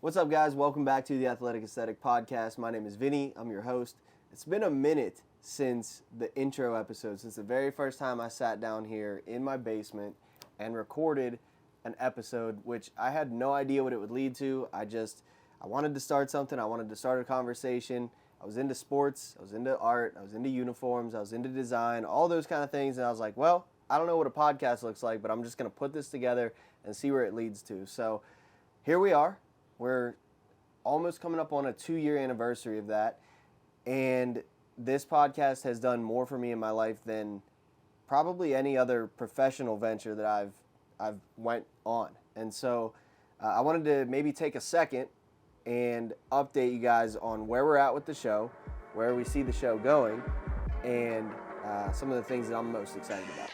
What's up, guys? Welcome back to the Athletic Aesthetic Podcast. My name is Vinny. I'm your host. It's been a minute since the intro episode, since the very first time I sat down here in my basement and recorded an episode, which I had no idea what it would lead to. I wanted to start something. I wanted to start a conversation. I was into sports. I was into art. I was into uniforms. I was into design, all those kind of things. And I was like, well, I don't know what a podcast looks like, but I'm just going to put this together and see where it leads to. So here we are. We're almost coming up on a 2-year anniversary of that. And this podcast has done more for me in my life than probably any other professional venture that I've went on. And so I wanted to maybe take a second and update you guys on where we're at with the show, where we see the show going, and some of the things that I'm most excited about.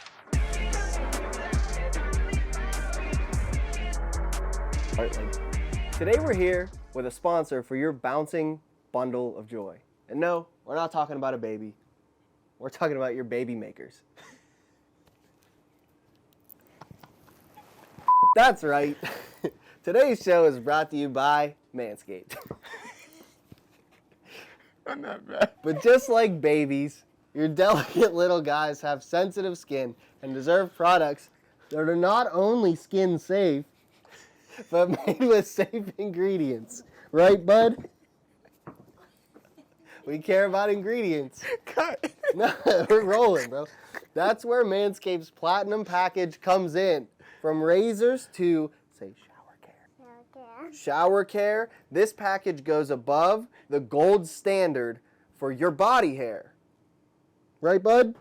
All right, today we're here with a sponsor for your bouncing bundle of joy. And no, we're not talking about a baby. We're talking about your baby makers. That's right. Today's show is brought to you by Manscaped. I'm not bad. But just like babies, your delicate little guys have sensitive skin and deserve products that are not only skin safe, but made with safe ingredients. Right, bud? We care about ingredients. Cut. No, we're rolling, bro. That's where Manscaped's Platinum package comes in. From razors to, say, shower care. Shower care. This package goes above the gold standard for your body hair. Right, bud?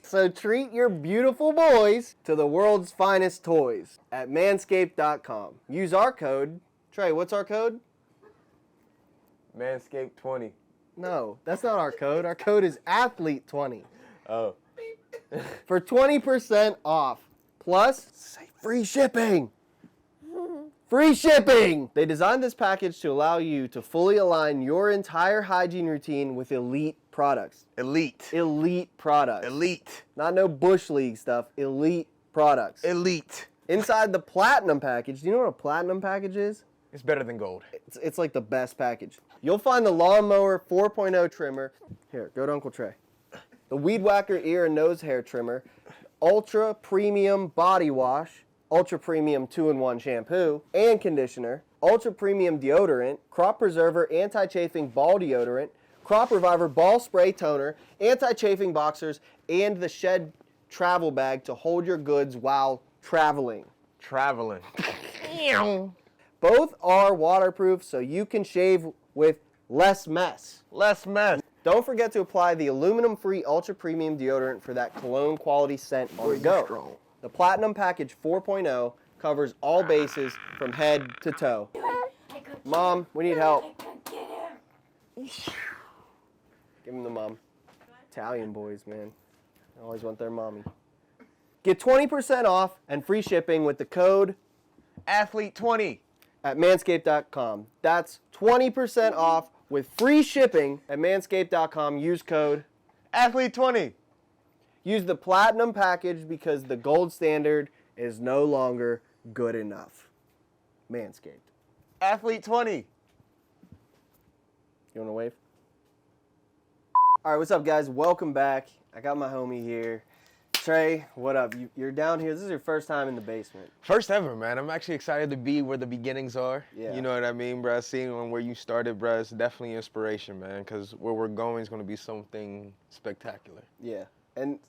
So treat your beautiful boys to the world's finest toys at manscaped.com. Use our code. Trey, what's our code? Manscaped 20. No, that's not our code. Our code is athlete20 Oh. for 20% off. Plus, say free shipping. Free shipping! They designed this package to allow you to fully align your entire hygiene routine with elite products. Elite. Elite products. Elite. Not no Bush League stuff. Elite products. Elite. Inside the Platinum package, do you know what a Platinum package is? It's better than gold. It's like the best package. You'll find the Lawnmower 4.0 trimmer. Here, go to Uncle Trey. The Weed Whacker ear and nose hair trimmer. Ultra Premium Body Wash. Ultra Premium 2-in-1 shampoo and conditioner. Ultra Premium deodorant. Crop Preserver Anti-Chafing Ball Deodorant. Crop Reviver Ball Spray Toner. Anti-Chafing Boxers. And the Shed Travel Bag to hold your goods while traveling. Traveling. Both are waterproof, so you can shave with less mess. Less mess. Don't forget to apply the aluminum-free Ultra Premium deodorant for that cologne quality scent on the go. Strong. The Platinum Package 4.0 covers all bases from head to toe. Mom, we need help. Give him the mom. Italian boys, man. They always want their mommy. Get 20% off and free shipping with the code Athlete 20. at manscaped.com. That's 20% off with free shipping at manscaped.com. Use code. Athlete 20. Use the Platinum package because the gold standard is no longer good enough. Manscaped. Athlete 20. You want to wave? All right, what's up, guys? Welcome back. I got my homie here. Trey, what up? You're down here. This is your first time in the basement. First ever, man. I'm actually excited to be where the beginnings are. Yeah. You know what I mean, bro? Seeing where you started, bro, it's definitely inspiration, man, because where we're going is going to be something spectacular. Yeah. And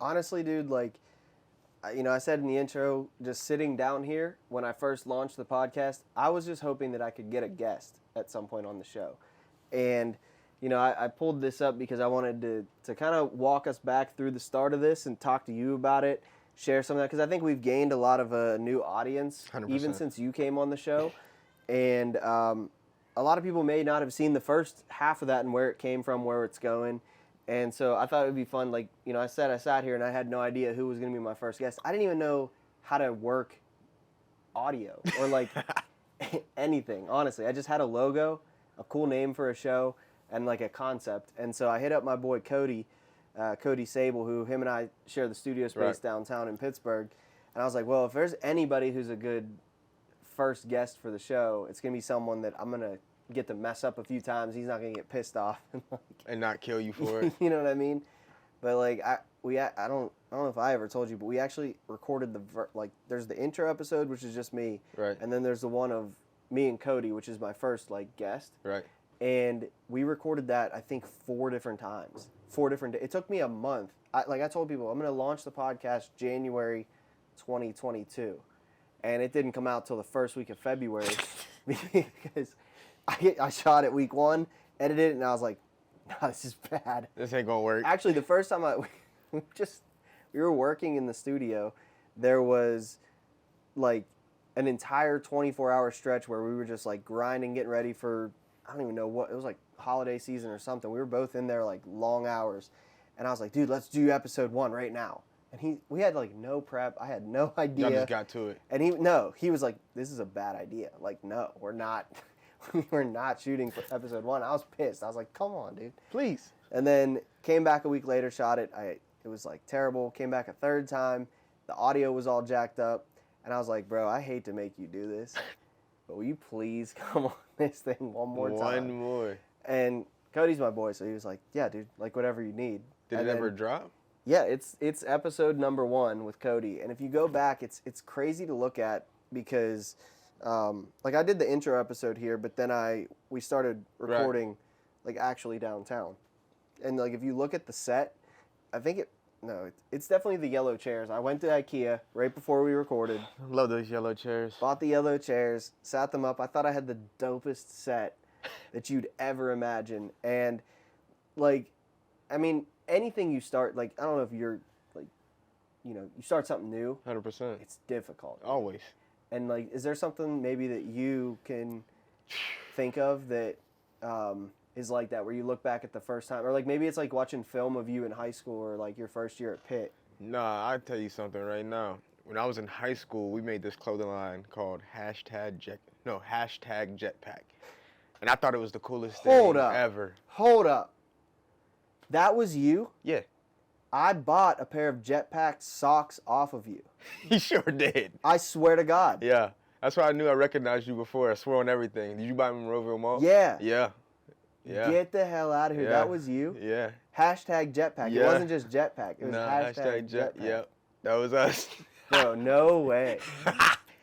honestly, dude, like, I said in the intro, just sitting down here when I first launched the podcast, I was just hoping that I could get a guest at some point on the show. And, I pulled this up because I wanted to kind of walk us back through the start of this and talk to you about it, share some of that, because I think we've gained a lot of a new audience, 100%. even since you came on the show. And a lot of people may not have seen the first half of that and where it came from, where it's going. And so I thought it would be fun. Like, I sat here and I had no idea who was going to be my first guest. I didn't even know how to work audio or like anything, honestly. I just had a logo, a cool name for a show, and like a concept. And so I hit up my boy Cody Sable, who him and I share the studio space downtown in Pittsburgh. And I was like, well, if there's anybody who's a good first guest for the show, it's gonna be someone that I'm gonna get to mess up a few times. He's not gonna get pissed off and not kill you for it. You know what I mean? But like I don't know if I ever told you, but we actually recorded there's the intro episode, which is just me, Right. and then there's the one of me and Cody, which is my first like guest, Right. and we recorded that I think 4 different times, 4 different. It took me a month. I told people I'm gonna launch the podcast January 2022, and it didn't come out till the first week of February because I shot it week 1, edited it, and I was like, no, this is bad. This ain't gonna work. Actually, the first time we were working in the studio, there was like an entire 24-hour stretch where we were just like grinding, getting ready for, I don't even know what, it was like holiday season or something. We were both in there like long hours. And I was like, dude, let's do episode 1 right now. And we had like no prep. I had no idea. Y'all just got to it. And he was like, this is a bad idea. Like, no, we're not. We're not shooting for episode 1. I was pissed. I was like, come on, dude. Please. And then came back a week later, shot it. It was like terrible. Came back a third time. The audio was all jacked up. And I was like, bro, I hate to make you do this, but will you please come on this thing one more time? One more. And Cody's my boy, so he was like, yeah, dude, like whatever you need. Did it ever drop? Yeah, it's episode number 1 with Cody. And if you go back, it's crazy to look at because like I did the intro episode here, but then we started recording like actually downtown. And like if you look at the set, I think it's definitely the yellow chairs. I went to IKEA right before we recorded. Love those yellow chairs. Bought the yellow chairs, sat them up. I thought I had the dopest set that you'd ever imagine. And like, I mean, anything you start, like, I don't know if you're like, you start something new. 100%. It's difficult. Always. And like, is there something maybe that you can think of that is like that, where you look back at the first time, or like maybe it's like watching film of you in high school or like your first year at Pitt? Nah, I'll tell you something right now. When I was in high school, we made this clothing line called hashtag Jetpack. And I thought it was the coolest thing ever. Hold up. That was you? Yeah. I bought a pair of Jetpack socks off of you. He sure did. I swear to God. Yeah. That's why I knew I recognized you before. I swear on everything. Did you buy them in Monroeville Mall? Yeah. Yeah. Yeah. Get the hell out of here. Yeah. That was you? Yeah. Hashtag Jetpack. Yeah. It wasn't just Jetpack. It was hashtag Jetpack. Yep. That was us. Bro, no way.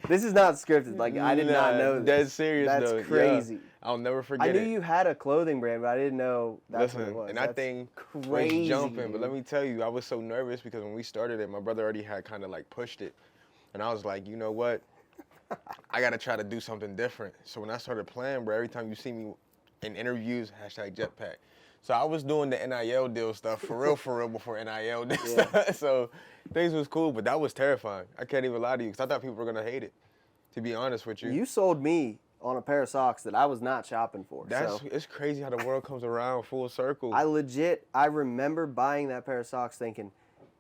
This is not scripted. Like, I did not know this. That's serious, though. That's crazy. Yeah. I'll never forget I it. knew you had a clothing brand, but I didn't know that's what it was. And that's that thing crazy, was jumping. dude. But let me tell you, I was so nervous because when we started it, my brother already had kind of like pushed it. And I was like, you know what? I got to try to do something different. So when I started playing, bro, every time you see me in interviews, hashtag Jetpack. So I was doing the NIL deal stuff for real before NIL did stuff. So things was cool, but that was terrifying. I can't even lie to you because I thought people were going to hate it, to be honest with you. You sold me on a pair of socks that I was not shopping for. It's crazy how the world comes around full circle. I remember buying that pair of socks thinking,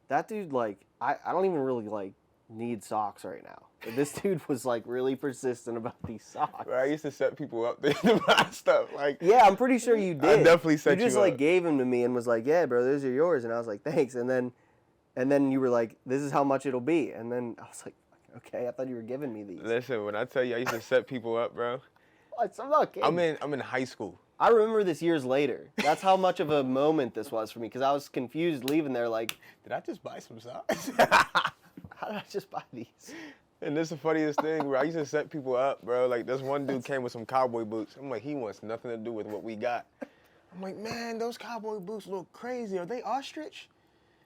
that dude, like, I don't even really, like, need socks right now. But this dude was, like, really persistent about these socks. Bro, I used to set people up to buy stuff. Like, yeah, I'm pretty sure you did. I definitely set you just, up. like, gave them to me and was like, yeah, bro, those are yours. And I was like, thanks. And then you were like, this is how much it'll be. And then I was like, okay, I thought you were giving me these. Listen, when I tell you I used to set people up, bro. I'm not kidding. I'm in high school. I remember this years later. That's how much of a moment this was for me, because I was confused leaving there like, did I just buy some socks? How did I just buy these? And this is the funniest thing, bro. I used to set people up, bro. Like, this one dude came with some cowboy boots. I'm like, he wants nothing to do with what we got. I'm like, man, those cowboy boots look crazy. Are they ostrich?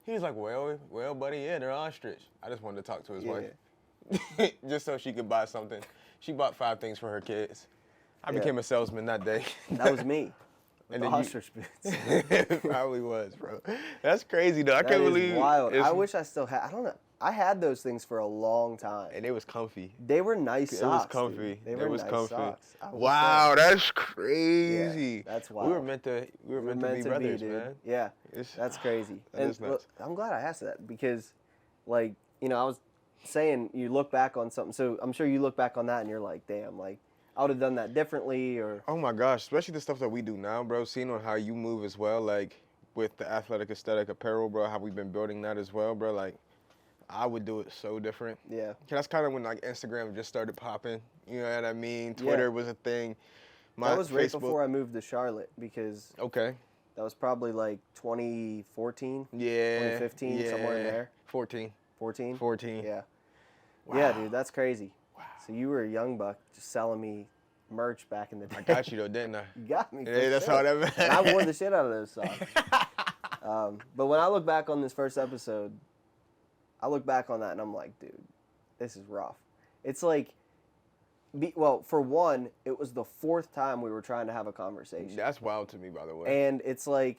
He was like, well, buddy, yeah, they're ostrich. I just wanted to talk to his wife. Just so she could buy something. She bought 5 things for her kids. I became a salesman that day. That was me. And the then ostrich boots. It probably was, bro. That's crazy, though. I can't believe wild. I wish I still had. I don't know. I had those things for a long time. And it was comfy. They were nice socks. It was comfy. Dude. They were nice socks. Wow, that's crazy. Yeah, that's wild. We were meant to be brothers, man. Yeah, that's crazy. That is nuts. Look, I'm glad I asked that because, like, I was saying you look back on something. So I'm sure you look back on that and you're like, damn, like, I would have done that differently, or. Oh my gosh, especially the stuff that we do now, bro. Seeing on how you move as well, like with the athletic aesthetic apparel, bro. How we've been building that as well, bro. Like, I would do it so different. Yeah. 'Cause that's kind of when like Instagram just started popping. You know what I mean? Twitter was a thing. That was right before I moved to Charlotte because Okay. that was probably like 2014, Yeah. 2015, somewhere in there. 14. 14? 14. Yeah. Wow. Yeah, dude, that's crazy. Wow. So you were a young buck just selling me merch back in the day. I got you though, didn't I? You got me. Yeah, that's how that meant. And I wore the shit out of those socks. But when I look back on this first episode, I look back on that and I'm like, dude, this is rough. It's like, well, for one, it was the fourth time we were trying to have a conversation. That's wild to me, by the way. And it's like,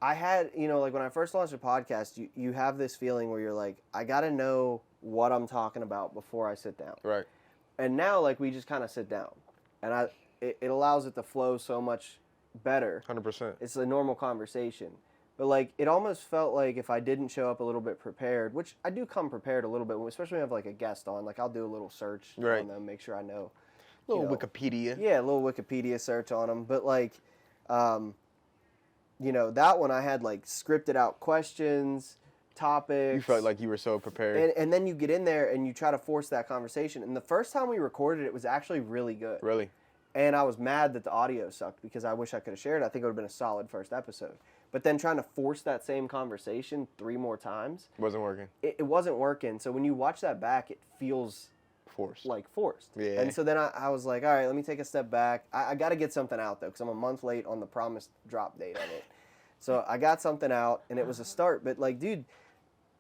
I had, like when I first launched a podcast, you have this feeling where you're like, I got to know what I'm talking about before I sit down. Right. And now, like, we just kind of sit down. And it allows it to flow so much better. 100%. It's a normal conversation. But, like, it almost felt like if I didn't show up a little bit prepared, which I do come prepared a little bit, especially when I have, like, a guest on. Like, I'll do a little search on them, make sure I know. Little Wikipedia. Yeah, a little Wikipedia search on them. But, like, that one I had, like, scripted out questions, topics. You felt like you were so prepared. And then you get in there and you try to force that conversation. And the first time we recorded it was actually really good. Really? And I was mad that the audio sucked because I wish I could have shared it. I think it would have been a solid first episode. But then trying to force that same conversation 3 more times. Wasn't working. It wasn't working. So when you watch that back, it feels forced. like forced. Yeah. And so then I was like, all right, let me take a step back. I got to get something out, though, because I'm a month late on the promised drop date of it. So I got something out, and it was a start. But, like, dude,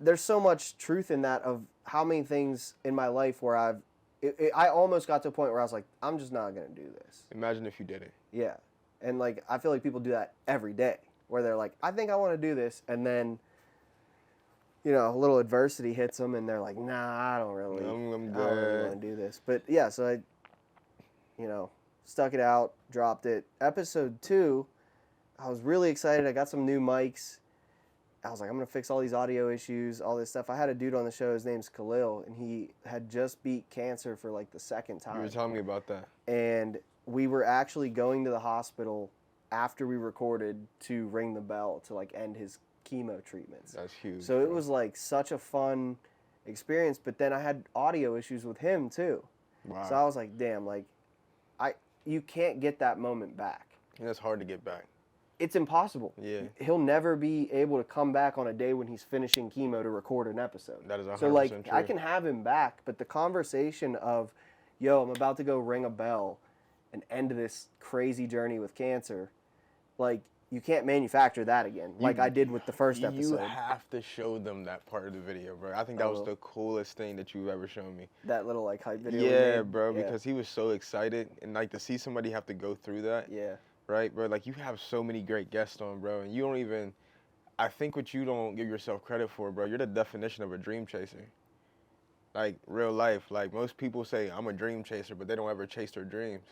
there's so much truth in that of how many things in my life where I almost got to a point where I was like, I'm just not going to do this. Imagine if you did it. Yeah. And, like, I feel like people do that every day where they're like, I think I want to do this. And then, a little adversity hits them and they're like, nah, I don't really want to do this. But, yeah, so I, stuck it out, dropped it. Episode 2, I was really excited. I got some new mics. I was like, I'm going to fix all these audio issues, all this stuff. I had a dude on the show, his name's Khalil, and he had just beat cancer for like the second time. You were telling me about that. And we were actually going to the hospital after we recorded to ring the bell to like end his chemo treatments. That's huge. So it was like such a fun experience, but then I had audio issues with him too. Wow. So I was like, damn, like you can't get that moment back. And it's hard to get back. It's impossible. Yeah. He'll never be able to come back on a day when he's finishing chemo to record an episode. That is 100% so, like, true. I can have him back, but the conversation of, yo, I'm about to go ring a bell and end this crazy journey with cancer, like, you can't manufacture that again, like I did with the first episode. You have to show them that part of the video, bro. I think that was the coolest thing that you've ever shown me. That little, like, hype video. Yeah, bro, because he was so excited, and, like, to see somebody have to go through that. Yeah. Right, bro? Like, you have so many great guests on, bro, and you don't even, I think what you don't give yourself credit for, bro, you're the definition of a dream chaser. Like, real life. Like, most people say, I'm a dream chaser, but they don't ever chase their dreams.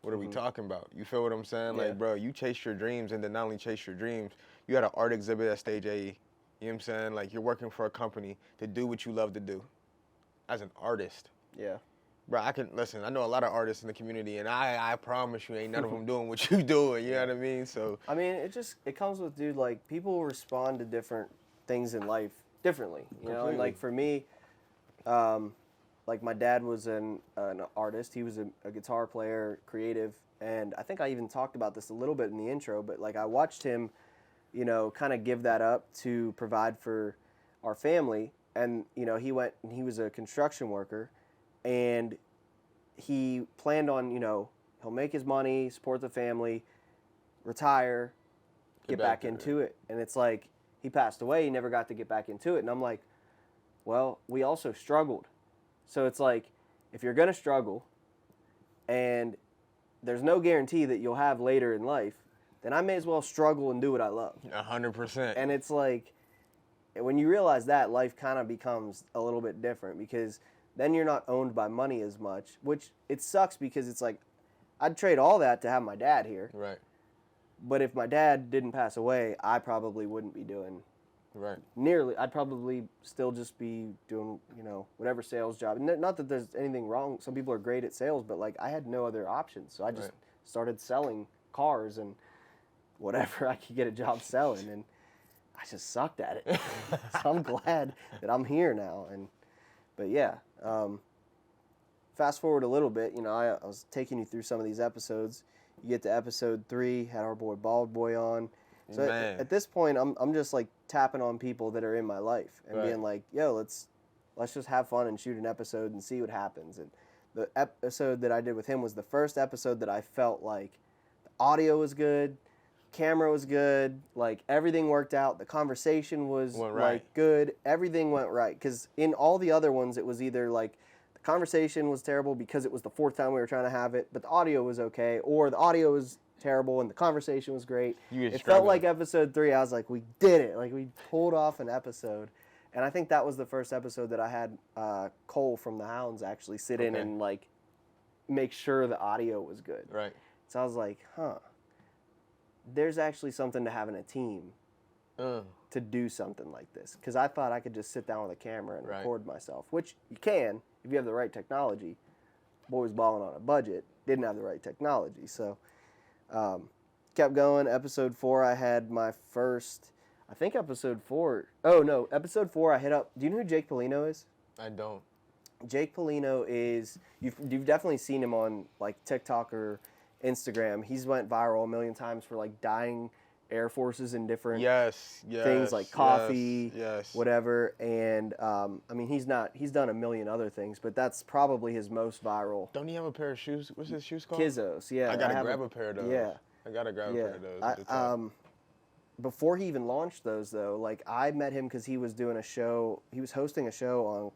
What are we talking about? You feel what I'm saying? Yeah. Like, bro, you chase your dreams, and then not only chase your dreams, you had an art exhibit at Stage AE. You know what I'm saying? Like, you're working for a company to do what you love to do as an artist. Yeah. Bro, I know a lot of artists in the community, and I promise you ain't none of them doing what you doing, you know what I mean? So I mean, it comes with, dude, like, people respond to different things in life differently, you know? And, like, for me, like, my dad was an artist. He was a guitar player, creative, and I think I even talked about this a little bit in the intro, but, like, I watched him, kind of give that up to provide for our family, and, he was a construction worker, and he planned on, he'll make his money, support the family, retire, get back into it. And it's like, he passed away, he never got to get back into it. And I'm like, well, we also struggled. So it's like, if you're going to struggle, and there's no guarantee that you'll have later in life, then I may as well struggle and do what I love. 100%. And it's like, when you realize that, life kind of becomes a little bit different, because then you're not owned by money as much, which it sucks because it's like, I'd trade all that to have my dad here. Right. But if my dad didn't pass away, I probably wouldn't be doing nearly. I'd probably still just be doing, whatever sales job. Not that there's anything wrong. Some people are great at sales, but, like, I had no other options. So I just started selling cars and whatever I could get a job selling. And I just sucked at it. So I'm glad that I'm here now. But yeah, fast forward a little bit, I was taking you through some of these episodes. You get to episode 3, had our boy Bald Boy on. So at this point, I'm just like tapping on people that are in my life and being like, yo, let's just have fun and shoot an episode and see what happens. And the episode that I did with him was the first episode that I felt like the audio was good, camera was good, like everything worked out. The conversation was like good. Everything went right. Because in all the other ones, it was either like the conversation was terrible because it was the 4th time we were trying to have it, but the audio was okay, or the audio was terrible and the conversation was great. It felt like episode 3. I was like, we did it. Like we pulled off an episode. And I think that was the first episode that I had Cole from the Hounds actually sit in and like make sure the audio was good. Right. So I was like, there's actually something to having a team to do something like this. Because I thought I could just sit down with a camera and record myself, which you can if you have the right technology. Boy was balling on a budget, didn't have the right technology. So kept going. Episode 4, I had my first, I think episode 4. Oh, no, episode 4, I hit up. Do you know who Jake Polino is? I don't. Jake Polino is, you've definitely seen him on like TikTok or Instagram. He's went viral a million times for like dyeing Air Forces in different things like coffee, whatever. And I mean, he's done a million other things, but that's probably his most viral. Don't he have a pair of shoes? What's his shoes called? Kizos, yeah. I gotta grab a pair of those. Yeah. I gotta grab a pair of those. Before he even launched those, though, like I met him because he was doing a show. He was hosting a show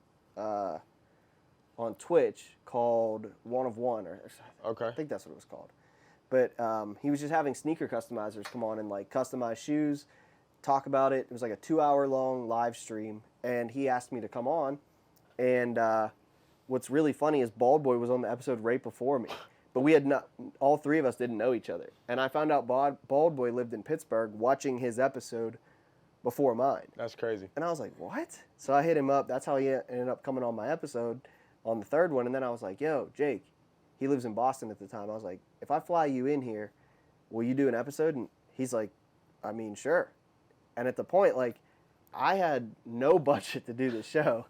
on Twitch called One of One, or I think that's what it was called. But he was just having sneaker customizers come on and like customize shoes, talk about it. It was like a 2-hour-long live stream, and he asked me to come on. And what's really funny is Bald Boy was on the episode right before me. But we had not, all 3 of us didn't know each other. And I found out Bald Boy lived in Pittsburgh watching his episode before mine. That's crazy. And I was like, what? So I hit him up. That's how he ended up coming on my episode on the 3rd one. And then I was like, yo, Jake, he lives in Boston at the time. I was like, if I fly you in here, will you do an episode? And he's like, I mean, sure. And at the point, like, I had no budget to do the show.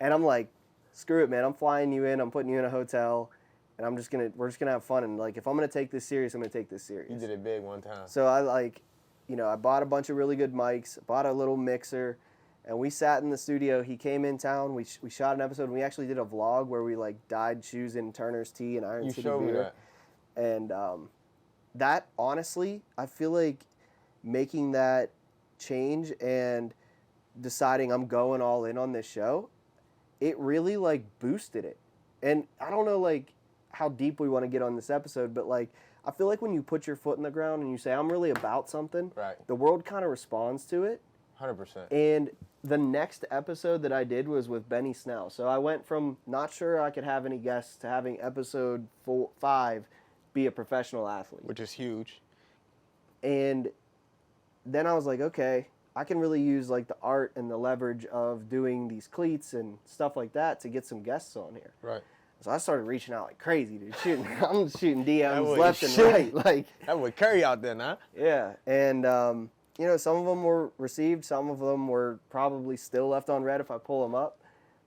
And I'm like, screw it, man. I'm flying you in. I'm putting you in a hotel. And we're just gonna have fun. And like, if I'm gonna take this serious, I'm gonna take this serious. You did it big one time. So I I bought a bunch of really good mics, bought a little mixer, and we sat in the studio. He came in town. We shot an episode. And we actually did a vlog where we like dyed shoes in Turner's tea and Iron City beer. You showed me that. And that honestly, I feel like making that change and deciding I'm going all in on this show, it really like boosted it. And I don't know like how deep we want to get on this episode, but like I feel like when you put your foot in the ground and you say I'm really about something, the world kind of responds to it. 100%. And the next episode that I did was with Benny Snell. So I went from not sure I could have any guests to having episode 5 be a professional athlete, which is huge. And then I was like, okay, I can really use like the art and the leverage of doing these cleats and stuff like that to get some guests on here. Right. So I started reaching out like crazy, dude. I'm shooting DMs left and right. Like that would carry out then, huh? Yeah. And some of them were received, some of them were probably still left on red if I pull them up.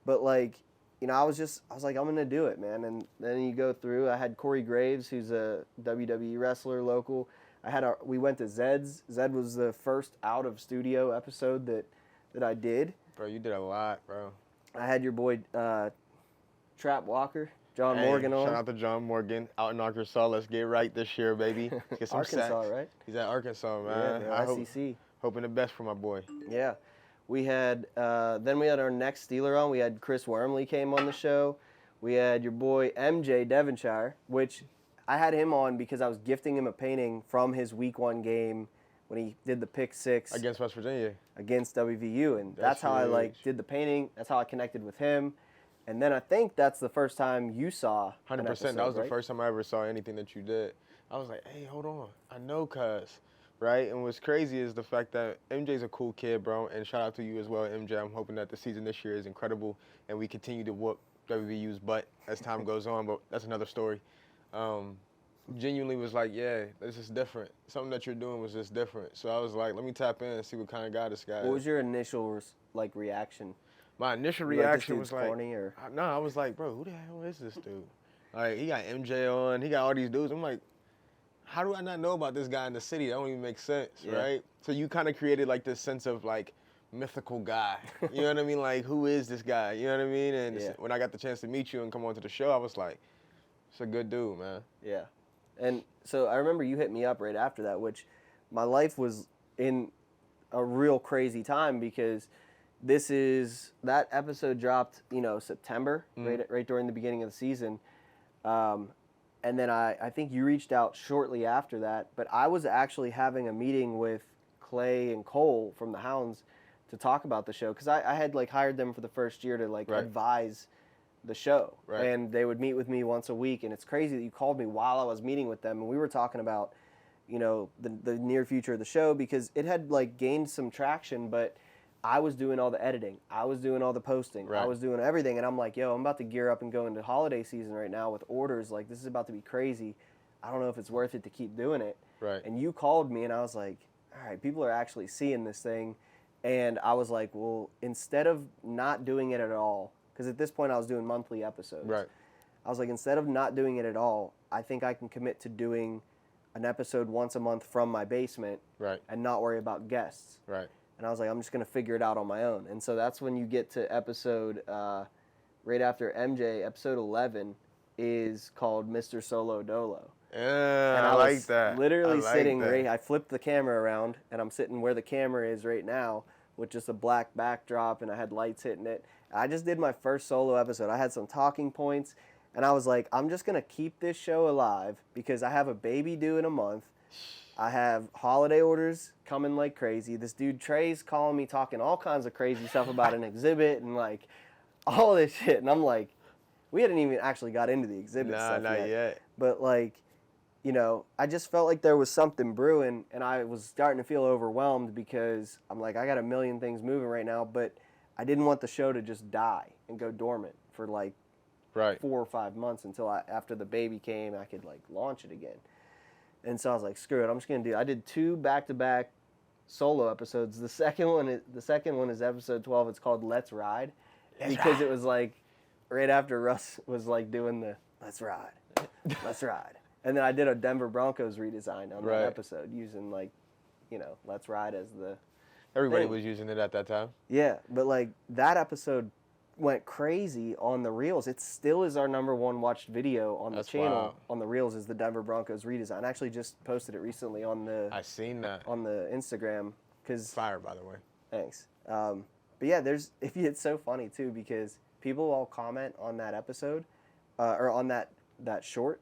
But like, I was like, I'm gonna do it, man. And then you go through. I had Corey Graves, who's a WWE wrestler local. We went to Zed's. Zed was the first out of studio episode that I did. Bro, you did a lot, bro. I had your boy Trap Walker, John Morgan on. Shout out to John Morgan out in Arkansas. Let's get right this year, baby. Let's get some Arkansas, sacks. Right? He's at Arkansas, man. Yeah, ICC. Hoping the best for my boy. Yeah. We had then we had our next Steeler on. We had Chris Wormley came on the show. We had your boy MJ Devonshire, which I had him on because I was gifting him a painting from his Week 1 game when he did the pick 6 against West Virginia against WVU, and that's how I did the painting. That's how I connected with him. And then I think that's the first time you saw 100%. That was the first time I ever saw anything that you did. I was like, hey, hold on. I know cuz. Right? And what's crazy is the fact that MJ's a cool kid, bro. And shout out to you as well, MJ. I'm hoping that the season this year is incredible and we continue to whoop WVU's butt as time goes on. But that's another story. genuinely was like, yeah, this is different. Something that you're doing was just different. So I was like, let me tap in and see what kind of guy this guy is. What was your initial reaction? My initial You like, this reaction dude's was like, corny, or? no, I was like, bro, who the hell is this dude? Like, he got MJ on, he got all these dudes. I'm like, how do I not know about this guy in the city? That don't even make sense, right? So you kind of created like this sense of like mythical guy. You know what I mean? Like, who is this guy? You know what I mean? And when I got the chance to meet you and come onto the show, I was like, it's a good dude, man. Yeah. And so I remember you hit me up right after that, which my life was in a real crazy time because that episode dropped, September, right during the beginning of the season. And then I think you reached out shortly after that, but I was actually having a meeting with Clay and Cole from the Hounds to talk about the show because I had like hired them for the first year to like advise the show, and they would meet with me once a week. And it's crazy that you called me while I was meeting with them, and we were talking about the near future of the show because it had like gained some traction, but I was doing all the editing, I was doing all the posting, I was doing everything, and I'm like, yo, I'm about to gear up and go into holiday season right now with orders. Like, this is about to be crazy. I don't know if it's worth it to keep doing it. And you called me, and I was like, all right, people are actually seeing this thing. And I was like, well, instead of not doing it at all, because at this point I was doing monthly episodes. I was like, instead of not doing it at all, I think I can commit to doing an episode once a month from my basement and not worry about guests. And I was like, I'm just going to figure it out on my own. And so that's when you get to episode, right after MJ, episode 11 is called Mr. Solo Dolo. Yeah, and I like that. Literally sitting right, I flipped the camera around, and I'm sitting where the camera is right now with just a black backdrop, and I had lights hitting it. I just did my first solo episode. I had some talking points, and I was like, I'm just going to keep this show alive because I have a baby due in a month. I have holiday orders coming like crazy. This dude Tre's calling me, talking all kinds of crazy stuff about an exhibit and like all this shit. And I'm like, we hadn't even actually got into the exhibit stuff not yet. But like, I just felt like there was something brewing, and I was starting to feel overwhelmed because I'm like, I got a million things moving right now, but I didn't want the show to just die and go dormant for like 4 or 5 months until after the baby came, I could like launch it again. And so I was like, screw it, I'm just gonna do it. I did 2 back-to-back solo episodes. The second one is episode 12. It's called Let's Ride, because it was like right after Russ was like doing the Let's Ride, Let's Ride. And then I did a Denver Broncos redesign on that episode using like, Let's Ride as the Everybody thing. was using it at that time. Yeah, but like that episode went crazy on the Reels. It still is our #1 watched video on the channel. Wild. On the Reels is the Denver Broncos redesign. I actually just posted it recently on the I seen that on the Instagram because fire, by the way. Thanks. But yeah, it's so funny too because people all comment on that episode or on that short,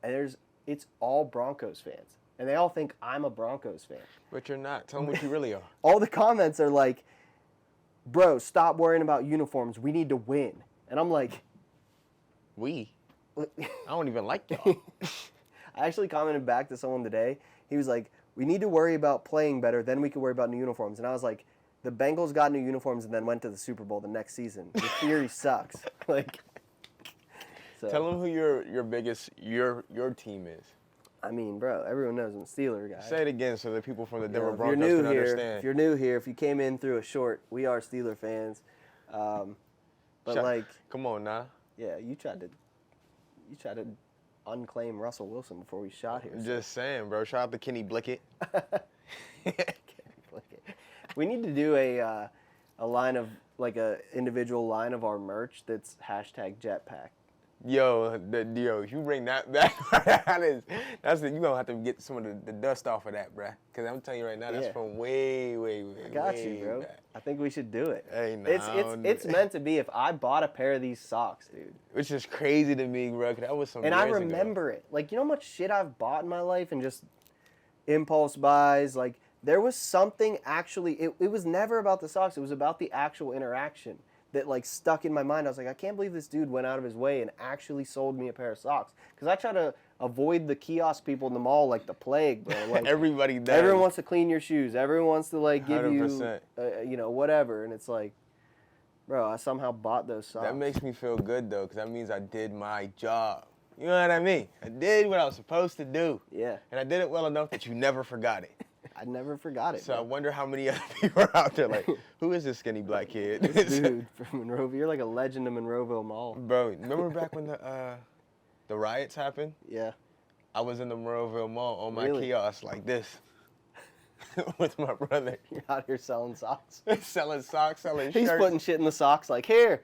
and it's all Broncos fans, and they all think I'm a Broncos fan. But you're not. Tell them what you really are. All the comments are like, bro, stop worrying about uniforms. We need to win. And I'm like, I don't even like y'all. I actually commented back to someone today. He was like, we need to worry about playing better, then we can worry about new uniforms. And I was like, the Bengals got new uniforms and then went to the Super Bowl the next season. Your theory sucks. Like, so. Tell them who your biggest your team is. I mean, bro, everyone knows I'm a Steeler guy. Say it again so that people from the Denver if Broncos you're new can here, understand. If you're new here, if you came in through a short, we are Steeler fans. But come on now. Yeah, you tried to unclaim Russell Wilson before we shot here. I'm just saying, bro. Shout out to Kenny Blickett. We need to do a line of like a individual line of our merch that's #jetpack. Yo, you bring that back. You gonna have to get some of the dust off of that, bruh. Cause I'm telling you right now, that's from way I got you, bro. Back. I think we should do it. Hey, it's meant to be. If I bought a pair of these socks, dude. Which is crazy to me, bro. Cause that was some. And I remember it. Like, you know how much shit I've bought in my life and just impulse buys. Like, there was something actually. It was never about the socks. It was about the actual interaction that like stuck in my mind. I was like, I can't believe this dude went out of his way and actually sold me a pair of socks. Because I try to avoid the kiosk people in the mall like the plague, bro. Like, everybody does. Everyone wants to clean your shoes. Everyone wants to like give 100%. you, whatever. And it's like, bro, I somehow bought those socks. That makes me feel good though, because that means I did my job. You know what I mean? I did what I was supposed to do. Yeah. And I did it well enough that you never forgot it. I never forgot it. So bro. I wonder how many other people are out there like, who is this skinny black kid? This dude from Monroeville. You're like a legend of Monroeville Mall. Bro, remember back when the riots happened? Yeah. I was in the Monroeville Mall on my Really? kiosk like this with my brother. You're out here selling socks. Selling socks, selling He's shirts. putting shit in the socks like, here.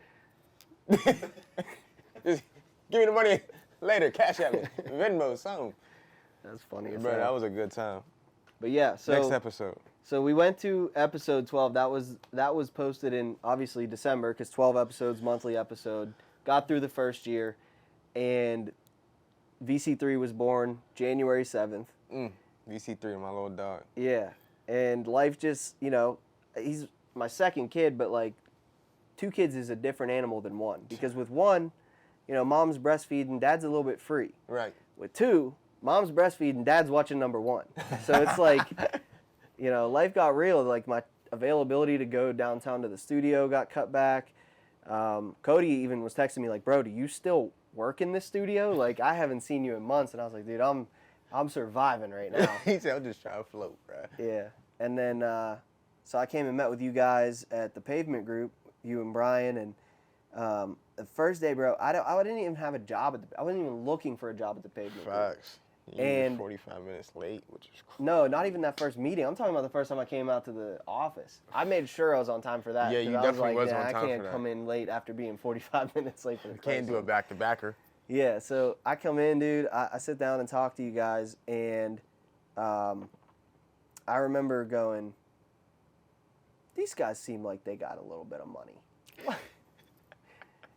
Just give me the money later, cash at me, Venmo, something. That's funny as Bro, hell. that was a good time. But yeah, so Next episode. So we went to episode 12. That was posted in obviously December because 12 episodes, monthly episode. Got through the first year, and VC3 was born January 7th. VC3, my little dog. Yeah, and life just, he's my second kid, but like 2 kids is a different animal than 1 because with 1, mom's breastfeeding, dad's a little bit free. Right. With 2, mom's breastfeeding, dad's watching number 1. So it's like, life got real. Like my availability to go downtown to the studio got cut back. Cody even was texting me like, bro, do you still work in this studio? Like, I haven't seen you in months. And I was like, dude, I'm surviving right now. He said, I'm just trying to float, bro. Yeah. And then, so I came and met with you guys at the Pavement Group, you and Brian. And the first day, bro, I didn't even have a job I wasn't even looking for a job at the Pavement Group. Facts. You And- were 45 minutes late, which is crazy. No, not even that first meeting. I'm talking about the first time I came out to the office. I made sure I was on time for that. Yeah, 'cause you I definitely was was like, on time I can't for that. come in late after being 45 minutes late for the You can't do a back-to-backer. Yeah, so I come in, dude. I sit down and talk to you guys, and I remember going, these guys seem like they got a little bit of money.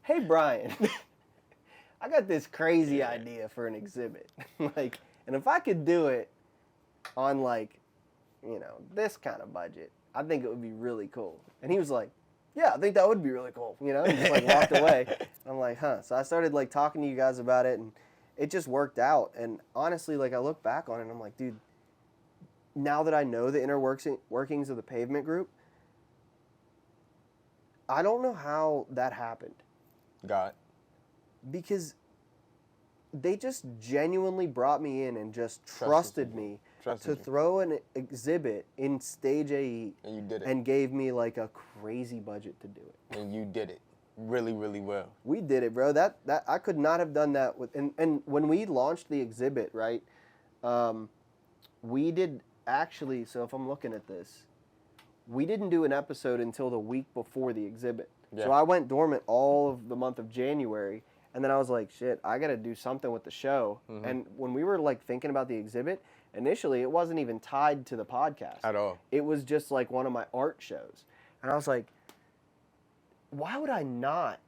Hey, Brian. I got this crazy idea for an exhibit. And if I could do it on this kind of budget, I think it would be really cool. And he was like, yeah, I think that would be really cool. He just walked away. I'm like, huh. So I started talking to you guys about it, and it just worked out. And honestly, I look back on it and I'm like, dude, now that I know the inner workings of the Pavement Group, I don't know how that happened. God. Because they just genuinely brought me in and just trusted me to throw an exhibit in Stage AE. And you did it. And gave me a crazy budget to do it. And you did it really, really well. We did it, bro. That I could not have done that with. And when we launched the exhibit, right? We did actually. So if I'm looking at this, we didn't do an episode until the week before the exhibit. Yeah. So I went dormant all of the month of January. And then I was like, shit, I got to do something with the show. Mm-hmm. And when we were thinking about the exhibit, initially it wasn't even tied to the podcast. At all. It was just one of my art shows. And I was like, why would I not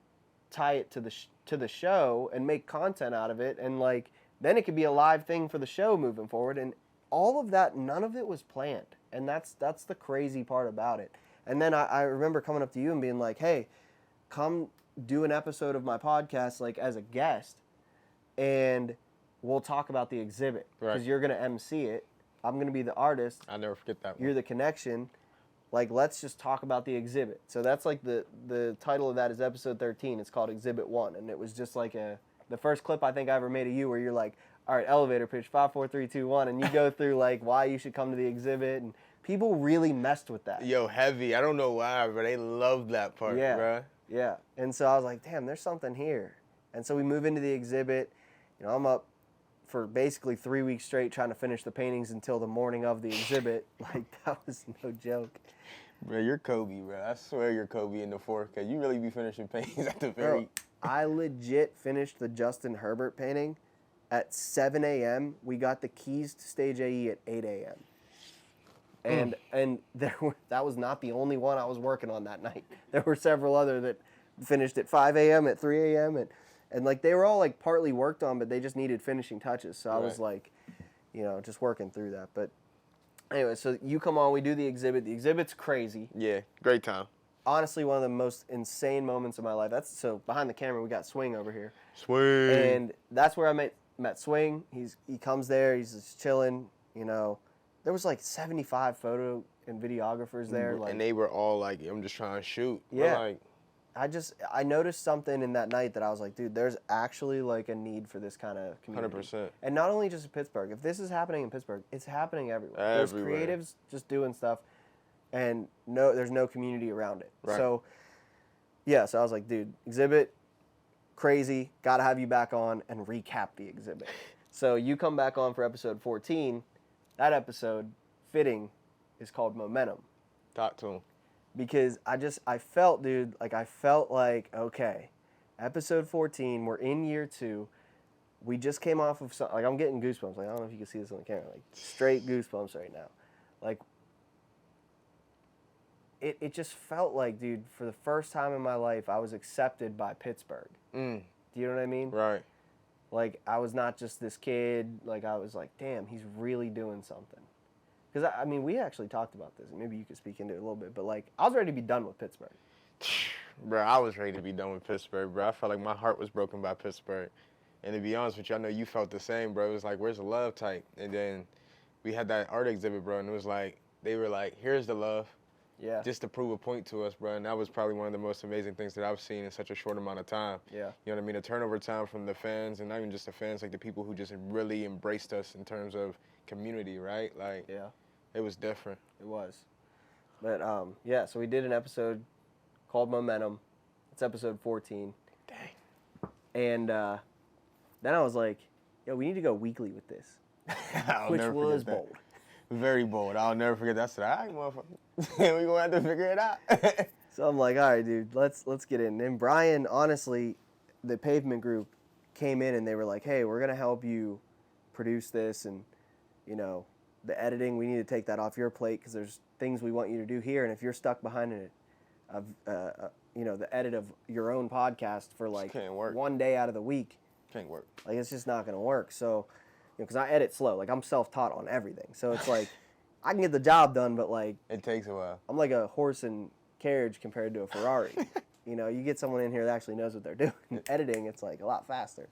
tie it to the show and make content out of it? And then it could be a live thing for the show moving forward. And all of that, none of it was planned. And that's the crazy part about it. And then I remember coming up to you and being like, hey, come do an episode of my podcast as a guest, and we'll talk about the exhibit because you're going to MC it. I'm going to be the artist. I'll never forget that one. You're the connection. Let's just talk about the exhibit. So that's the title of that is episode 13. It's called Exhibit 1, and it was just the first clip I think I ever made of you where you're like, all right, elevator pitch, 5, 4, 3, 2, 1, and you go through why you should come to the exhibit, and people really messed with that. Yo, heavy. I don't know why, but they loved that part, bro. Yeah, and so I was like, damn, there's something here. And so we move into the exhibit. I'm up for basically 3 weeks straight trying to finish the paintings until the morning of the exhibit. That was no joke. Bro, you're Kobe, bro. I swear you're Kobe in the 4K. You really be finishing paintings at the very... Bro, I legit finished the Justin Herbert painting at 7 a.m. We got the keys to Stage AE at 8 a.m. And that was not the only one I was working on that night. There were several other that finished at 5 a.m., at 3 a.m., and they were all partly worked on, but they just needed finishing touches. So I was just working through that. But anyway, so you come on, we do the exhibit. The exhibit's crazy. Yeah, great time. Honestly, one of the most insane moments of my life. So behind the camera, we got Swing over here. Swing. And that's where I met Swing. He comes there. He's just chilling. There was 75 photo and videographers there. And they were all I'm just trying to shoot. Yeah. I noticed something in that night that I was like, dude, there's actually like a need for this kind of community. 100%. And not only just in Pittsburgh. If this is happening in Pittsburgh, it's happening everywhere. Everywhere. There's creatives just doing stuff, and there's no community around it. Right. So, yeah, so I was like, dude, exhibit, crazy, got to have you back on and recap the exhibit. So you come back on for episode 14. That episode, fitting, is called Momentum. Talk to him. Because I felt, dude, like, okay, episode 14, we're in year 2. We just came off of like, I'm getting goosebumps. Like, I don't know if you can see this on the camera. Like, straight goosebumps right now. Like, it just felt like, dude, for the first time in my life, I was accepted by Pittsburgh. Do you know what I mean? Right. Like, I was not just this kid. Like, I was like, damn, he's really doing something. Because, I mean, we actually talked about this, and maybe you could speak into it a little bit, but, like, I was ready to be done with Pittsburgh. Bro, I was ready to be done with Pittsburgh, bro. I felt like my heart was broken by Pittsburgh. And to be honest with you, I know you felt the same, bro. It was like, where's the love type? And then we had that art exhibit, bro, and it was like, they were like, here's the love. Yeah. Just to prove a point to us, bro. And that was probably one of the most amazing things that I've seen in such a short amount of time. Yeah. You know what I mean? The turnover time from the fans, and not even just the fans, like the people who just really embraced us in terms of community, right? Like, Yeah. It was different. It was. But, yeah, so we did an episode called Momentum. It's episode 14. Dang. And then I was like, yo, we need to go weekly with this. Which was bold. Very bold. I'll never forget that. I said, all right, motherfucker. We're going to have to figure it out. So I'm like, all right, dude, let's get in. And Brian, honestly, the Pavement group came in and they were like, hey, we're going to help you produce this. And, you know, the editing, we need to take that off your plate because there's things we want you to do here. And if you're stuck behind it, you know, the edit of your own podcast for like can't work. one day out of the week. Can't work. Like, it's just not going to work. So, you know, because I edit slow. Like, I'm self-taught on everything. So it's like, I can get the job done, but like... It takes a while. I'm like a horse and carriage compared to a Ferrari. You know, you get someone in here that actually knows what they're doing. Editing, it's like a lot faster.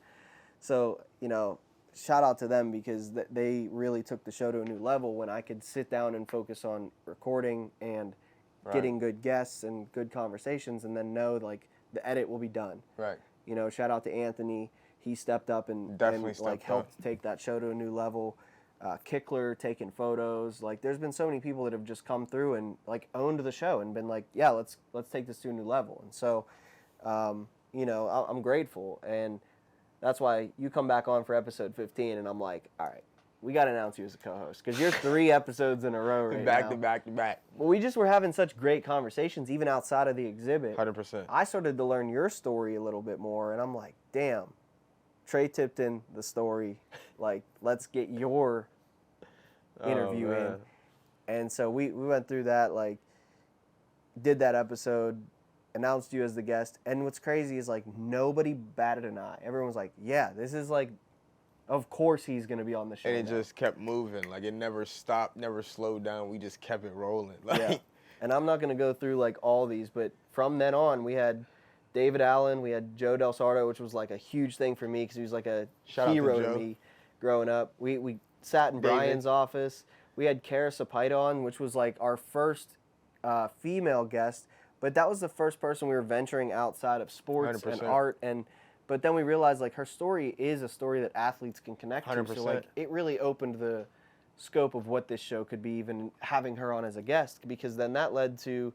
So, you know, shout out to them because they really took the show to a new level when I could sit down and focus on recording and getting good guests and good conversations and then know, like, the edit will be done. Right. You know, shout out to Anthony. He stepped up and helped take that show to a new level. Kickler taking photos. Like, there's been so many people that have just come through and like owned the show and been like, yeah, let's take this to a new level. And so, you know, I'm grateful, and that's why you come back on for episode 15, and I'm like, all right, we got to announce you as a co-host because you're 3 episodes in a row right now. Back to back. Well, we just were having such great conversations, even outside of the exhibit. 100%. I started to learn your story a little bit more, and I'm like, damn. Tre tipped in the story, like, let's get your interview in. And so we went through that, like, did that episode, announced you as the guest. And what's crazy is, like, nobody batted an eye. Everyone was like, yeah, this is, like, of course he's going to be on the show. And it just kept moving. Like, it never stopped, never slowed down. We just kept it rolling. Like, yeah. And I'm not going to go through, like, all these, but from then on, we had David Allen, we had Joe Del Sardo, which was like a huge thing for me because he was like a hero to me growing up. We sat in Brian's office. We had Kara Sapaita on, which was like our first female guest, but that was the first person we were venturing outside of sports 100%. and art. But then we realized like her story is a story that athletes can connect 100%. to. So like it really opened the scope of what this show could be, even having her on as a guest, because then that led to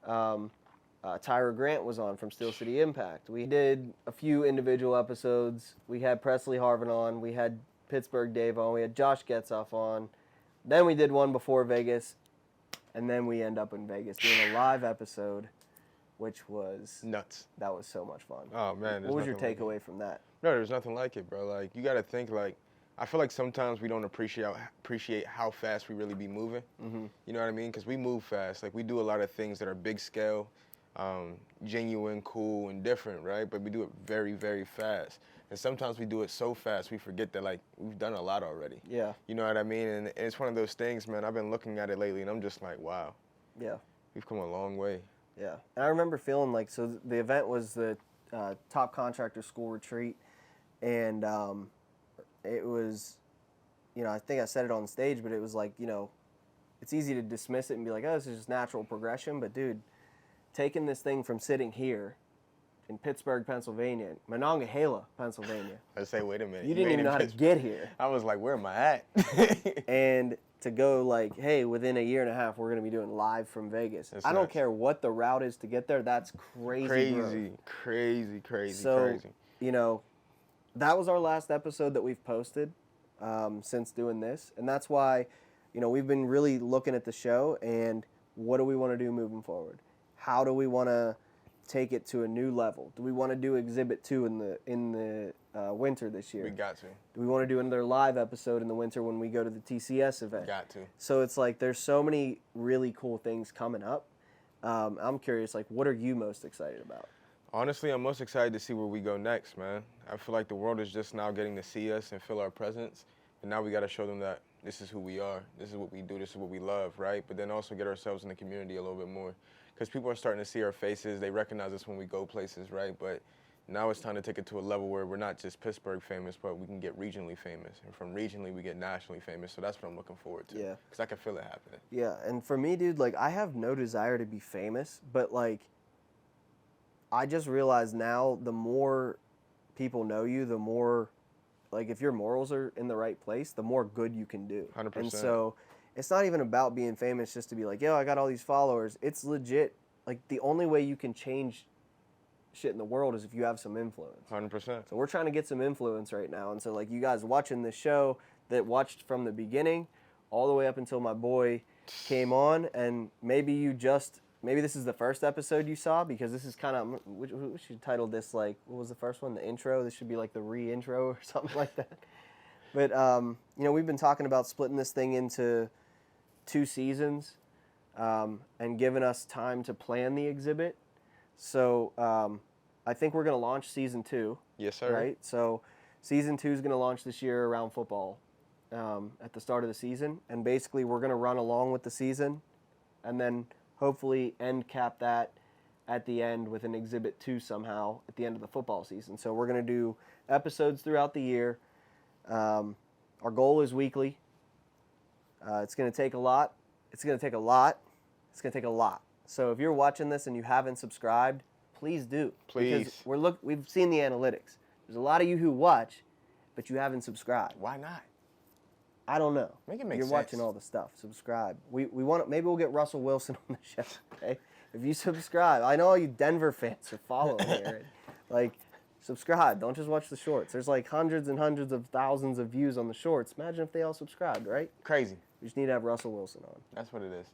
Tyra Grant was on from Steel City Impact. We did a few individual episodes. We had Presley Harvin on. We had Pittsburgh Dave on. We had Josh Getzoff on. Then we did one before Vegas. And then we end up in Vegas doing a live episode, which was... nuts. That was so much fun. Oh, man. What was your takeaway from that? No, there's nothing like it, bro. Like, you got to think, like, I feel like sometimes we don't appreciate how fast we really be moving. Mm-hmm. You know what I mean? Because we move fast. Like, we do a lot of things that are big scale, genuine, cool, and different, right? But we do it very, very fast. And sometimes we do it so fast we forget that, like, we've done a lot already. Yeah. You know what I mean? And it's one of those things, man, I've been looking at it lately, and I'm just like, wow. Yeah. We've come a long way. Yeah. And I remember feeling like, so the event was the Top Contractor School Retreat, and it was, you know, I think I said it on stage, but it was like, you know, it's easy to dismiss it and be like, oh, this is just natural progression. But, dude, taking this thing from sitting here in Pittsburgh, Pennsylvania, Monongahela, Pennsylvania. I say, wait a minute. You didn't even know how to get here. I was like, where am I at? And to go like, hey, within a year and a half, we're going to be doing live from Vegas. That's I don't nuts. care what the route is to get there. That's crazy. Crazy. So, you know, that was our last episode that we've posted since doing this. And that's why, you know, we've been really looking at the show and what do we want to do moving forward? How do we want to take it to a new level? Do we want to do Exhibit 2 in the winter this year? We got to. Do we want to do another live episode in the winter when we go to the TCS event? Got to. So it's like there's so many really cool things coming up. I'm curious, like, what are you most excited about? Honestly, I'm most excited to see where we go next, man. I feel like the world is just now getting to see us and feel our presence. And now we got to show them that this is who we are. This is what we do. This is what we love, right? But then also get ourselves in the community a little bit more. Because people are starting to see our faces. They recognize us when we go places, right? But now it's time to take it to a level where we're not just Pittsburgh famous, but we can get regionally famous. And from regionally, we get nationally famous. So that's what I'm looking forward to. Yeah. Because I can feel it happening. Yeah, and for me, dude, like, I have no desire to be famous, but, like, I just realize now the more people know you, the more, like, if your morals are in the right place, the more good you can do. 100%. And so it's not even about being famous just to be like, yo, I got all these followers. It's legit. Like, the only way you can change shit in the world is if you have some influence. 100%. So we're trying to get some influence right now. And so, like, you guys watching this show that watched from the beginning all the way up until my boy came on, and maybe this is the first episode you saw, because this is kind of, we should title this, like, what was the first one? The intro? This should be like the re-intro or something like that. But, you know, we've been talking about splitting this thing into 2 seasons and giving us time to plan the exhibit. So I think we're going to launch season 2. Yes, sir. Right? So season 2 is going to launch this year around football at the start of the season. And basically we're going to run along with the season and then hopefully end cap that at the end with an Exhibit 2 somehow at the end of the football season. So we're going to do episodes throughout the year. Our goal is weekly. It's going to take a lot. It's going to take a lot. It's going to take a lot. So if you're watching this and you haven't subscribed, please do. Please. Because we've seen the analytics. There's a lot of you who watch, but you haven't subscribed. Why not? I don't know. Make it make You're sense. watching all the stuff. Subscribe. We want, maybe we'll get Russell Wilson on the show. Okay, if you subscribe, I know all you Denver fans are following here. Like, subscribe. Don't just watch the shorts. There's like hundreds and hundreds of thousands of views on the shorts. Imagine if they all subscribed, right? Crazy. We just need to have Russell Wilson on. That's what it is.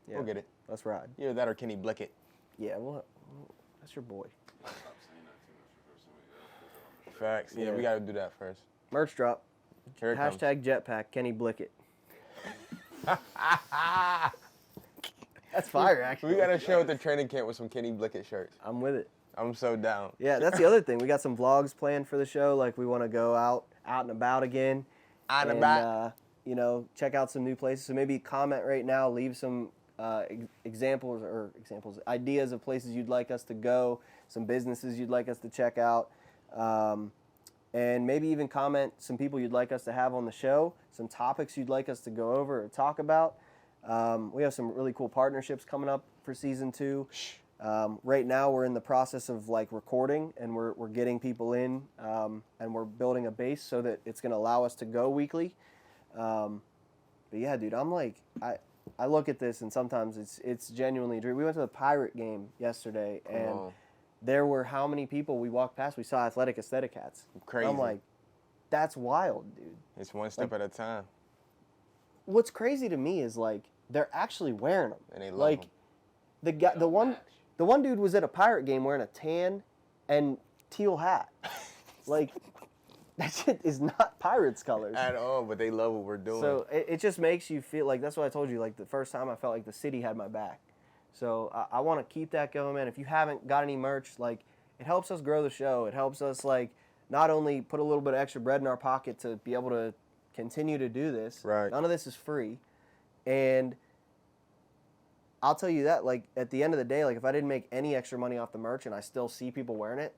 Yeah. We'll get it. Let's ride. Either that or Kenny Blickett. Yeah, well, that's your boy. Facts. Yeah, we got to do that first. Merch drop. Here it comes. Hashtag Jetpack Kenny Blickett. That's fire, actually. We got to show at the training camp with some Kenny Blickett shirts. I'm with it. I'm so down. Yeah, that's the other thing. We got some vlogs planned for the show. Like, we want to go out and about again. Out and about. You know, check out some new places. So maybe comment right now, leave some ideas of places you'd like us to go, some businesses you'd like us to check out, and maybe even comment some people you'd like us to have on the show, some topics you'd like us to go over or talk about. We have some really cool partnerships coming up for season 2. Right now we're in the process of like recording, and we're getting people in, and we're building a base so that it's going to allow us to go weekly. But yeah, dude, I'm like, I look at this and sometimes it's genuinely a dream. We went to the Pirate game yesterday, and there were how many people we walked past? We saw Athletic Aesthetic hats. Crazy. I'm like, that's wild, dude. It's one step at a time. What's crazy to me is like they're actually wearing them. And they love like them. the one dude was at a Pirate game wearing a tan and teal hat. Like, that shit is not Pirates colors at all, but they love what we're doing. So it just makes you feel like, that's what I told you, like the first time I felt like the city had my back. So I want to keep that going, man. If you haven't got any merch, like, it helps us grow the show. It helps us, like, not only put a little bit of extra bread in our pocket to be able to continue to do this. Right. None of this is free. And I'll tell you that, like, at the end of the day, like, if I didn't make any extra money off the merch and I still see people wearing it,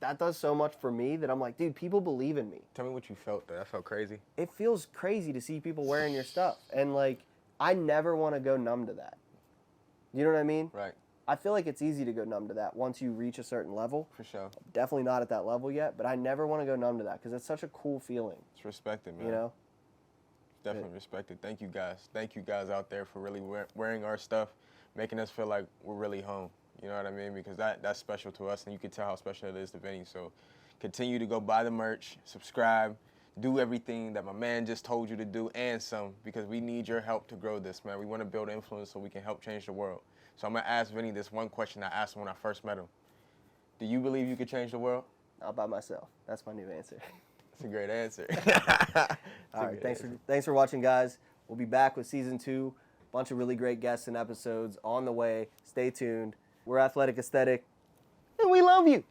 that does so much for me that I'm like, dude, people believe in me. Tell me what you felt, though. That felt crazy. It feels crazy to see people wearing your stuff. And, like, I never want to go numb to that. You know what I mean? Right. I feel like it's easy to go numb to that once you reach a certain level. For sure. Definitely not at that level yet, but I never want to go numb to that because it's such a cool feeling. It's respected, man. You know? Definitely respected. Thank you guys. Thank you guys out there for really wearing our stuff, making us feel like we're really home. You know what I mean? Because that's special to us, and you can tell how special it is to Vinny. So continue to go buy the merch, subscribe, do everything that my man just told you to do and some, because we need your help to grow this, man. We want to build influence so we can help change the world. So I'm going to ask Vinny this one question I asked him when I first met him. Do you believe you could change the world? Not by myself. That's my new answer. That's a great answer. All right, thanks for watching, guys. We'll be back with season 2. Bunch of really great guests and episodes on the way. Stay tuned. We're Athletic Aesthetic, and we love you.